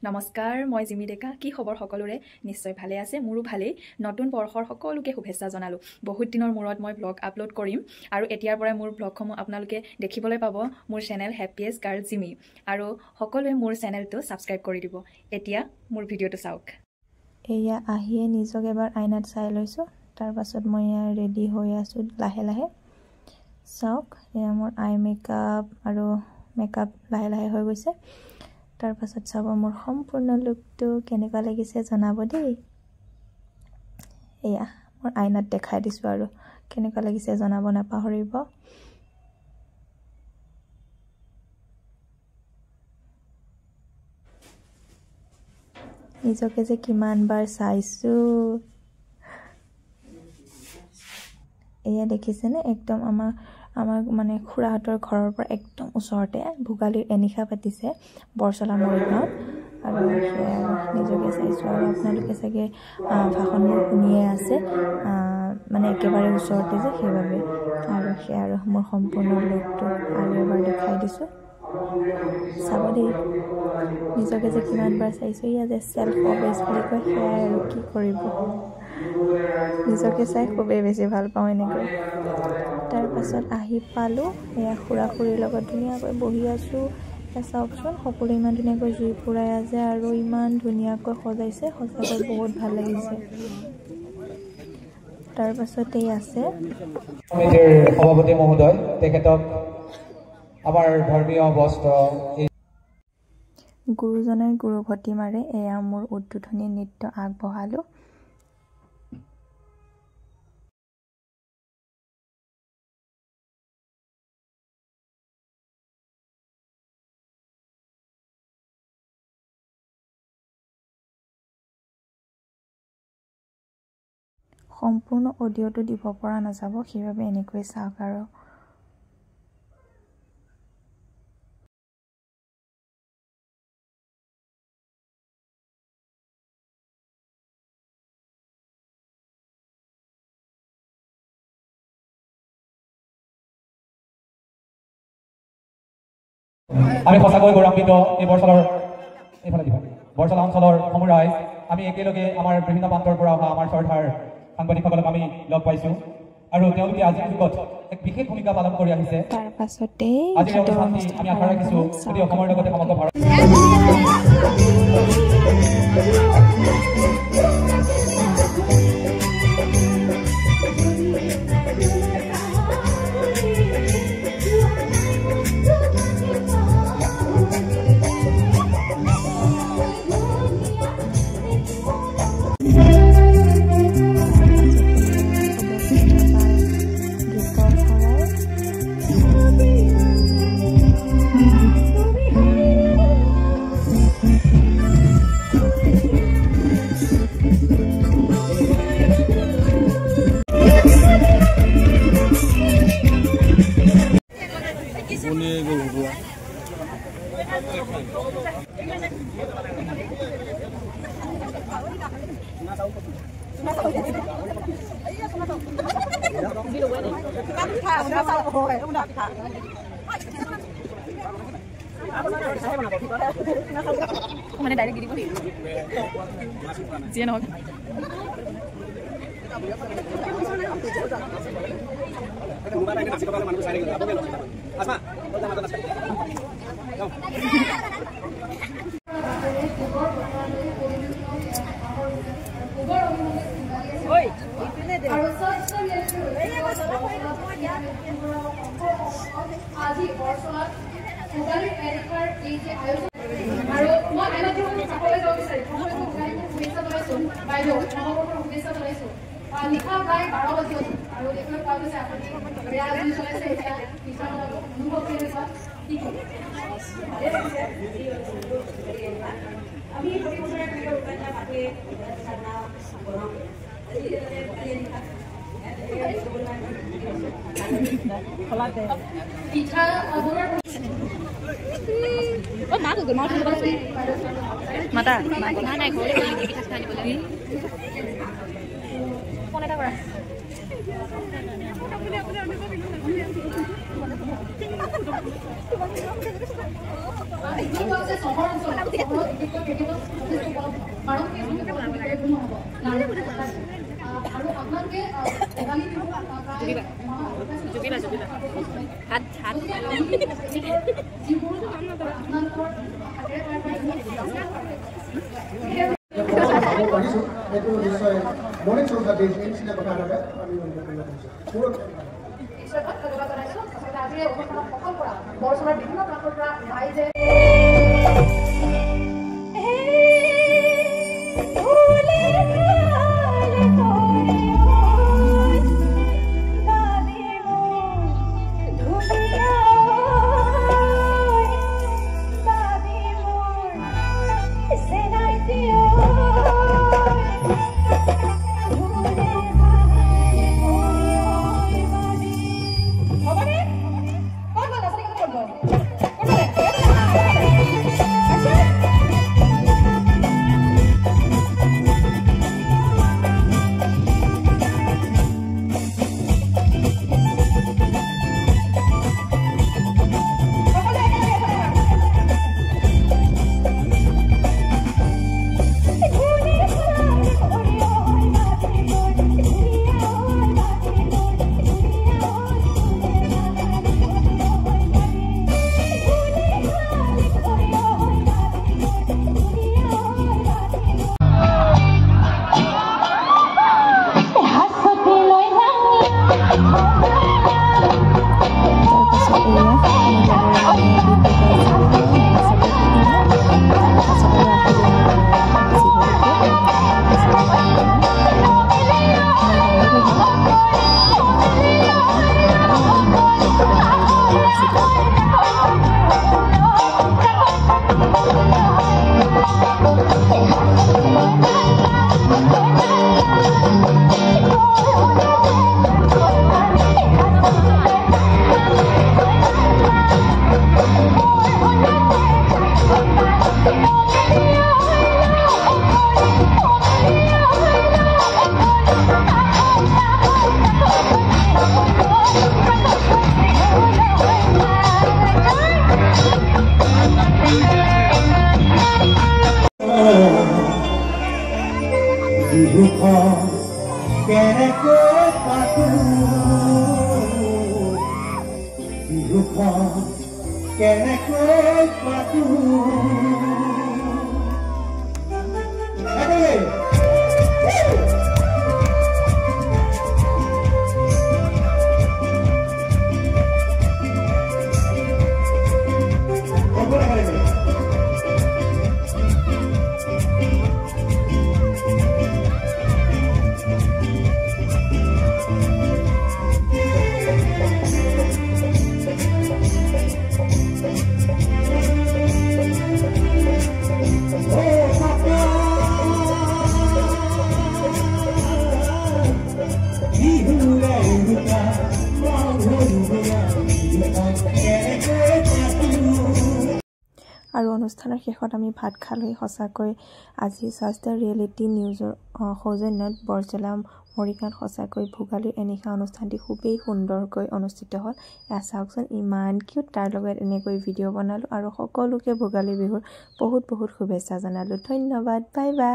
নমস্কাৰ, মই জিমি ডেকা। কি খবৰ সকলোৰে? নিশ্চয় ভালে আছে, মোৰো ভালেই। নতুন বৰ্ষৰ সকলোকে শুভেচ্ছা জনালোঁ। বহুত দিনৰ মূৰত মই ব্লগ আপলোড কৰিম আৰু এতিয়াৰ পৰাই মোৰ ব্লগসমূহ আপোনালোকে দেখিবলৈ পাব মোৰ চেনেল হেপিয়েষ্ট গাৰ্ল জিমি। আৰু সকলোৱে মোৰ চেনেলটো ছাবস্ক্ৰাইব কৰি দিব। এতিয়া মোৰ ভিডিঅ'টো চাওক। এয়া আহিয়ে নিজক এবাৰ আইনাত চাই লৈছোঁ। তাৰ পাছত মই এয়া ৰেডি হৈ আছোঁ লাহে লাহে। চাওক, এয়া মোৰ আই মেকআপ আৰু মেকআপ লাহে লাহে হৈ গৈছে। তাৰ পাছত চাব মোৰ সম্পূৰ্ণ লুকটো কেনেকুৱা লাগিছে জনাব দেই। এয়া মোৰ আইনাত দেখাই দিছোঁ আৰু কেনেকুৱা লাগিছে জনাব নাপাহৰিব। নিজকে যে কিমান বাৰ চাইছোঁ। এয়া দেখিছেনে, একদম আমাৰ মানে খুৰাহঁতৰ ঘৰৰ পৰা একদম ওচৰতে ভোগালীৰ এনিশা পাতিছে বৰচলা মৰিগাঁৱত। আৰু সেয়া নিজকে চাইছোঁ আৰু আপোনালোকে চাগে ভাষণবোৰ শুনিয়ে আছে, মানে একেবাৰে ওচৰতে যে সেইবাবে। আৰু সেয়া আৰু মোৰ সম্পূৰ্ণ লুকটো আৰু এবাৰ দেখাই দিছোঁ, চাব দেই। নিজকে যে কিমানবাৰ চাইছোঁ, ইয়া যে চেল্ফ অবেজ বুলি কয়, সেয়াই আৰু কি কৰিব। নিজকে চাই খুবেই বেছি ভাল পাওঁ এনেকৈ। তাৰ পাছত আহি পালোঁ, এয়া খুৰা খুৰীৰ লগত ধুনীয়াকৈ বহি আছোঁ। চাওকচোন, সকলোৱে ইমান ধুনীয়াকৈ জুই পুৰাই আছে আৰু ইমান ধুনীয়াকৈ সজাইছে, সঁচাকৈ বহুত ভাল লাগিছে। তাৰ পাছতেই আছে সভাপতি মহোদয়, তেখেতক আমাৰ ধৰ্মীয় বস্ত্ৰ গুৰুজনাই গুৰুভতি মাৰে। এয়া মোৰ উদ্বোধনী নৃত্য আগবঢ়ালোঁ। সম্পূৰ্ণ অডিঅ'টো দিব পৰা নাযাব, সেইবাবে এনেকৈ চাওক আৰু। আমি সঁচাকৈ গৌৰৱান্বিত। এই বৰচলা অঞ্চলৰ সমূহ ৰাইজ আমি একেলগে আমাৰ বিভিন্ন প্ৰান্তৰ পৰা অহা আমাৰ শ্ৰদ্ধাৰ সাংবাদিকসকলক আমি লগ পাইছোঁ আৰু তেওঁলোকে আজিৰ যুগত এক বিশেষ ভূমিকা পালন কৰি আহিছে। তাৰ পাছতেই আজিৰ অনুষ্ঠানটি আমি আশা ৰাখিছোঁ যদি অসমৰ লগতে সমগ্ৰ ভাৰত মানে ডাইৰেক্ট দি দিব যিয়ে নহওক। আজি বৰচলাত ভোগালীৰ এনিশাৰ এই যে আয়োজন, আৰু মই আইনাত চাবলৈ যাব বিচাৰিম। শুভেচ্ছা জনাইছোঁ বাইদেউ, নৱবৰ্ষৰ শুভেচ্ছা জনাইছোঁ। নিশা প্ৰায় 12 বাজি আছে আৰু দেখিবলৈ পোৱা গৈছে আপুনি বেয়া জুই চলাইছে। এতিয়া নিশা অনুভৱ কেনেকুৱা? আমি পিঠা মাতা নাই ঘৰলৈ পিঠা চিঠা আনিবলৈ ফোন এটা কৰা। আৰু অনুষ্ঠানৰ শেষত আমি ভাত খালোঁ। সঁচাকৈ আজি জাষ্ট দ্য ৰিয়েলিটি নিউজৰ সৌজন্যত বৰজলা মৰিগাঁৱত সঁচাকৈ ভোগালীৰ এনিশা অনুষ্ঠানটি খুবেই সুন্দৰকৈ অনুষ্ঠিত হ'ল। এয়া চাওকচোন, ইমান কিউট। তাৰ লগত এনেকৈ ভিডিঅ' বনালোঁ আৰু সকলোকে ভোগালী বিহুৰ বহুত বহুত শুভেচ্ছা জনালোঁ। ধন্যবাদ, বাই বাই।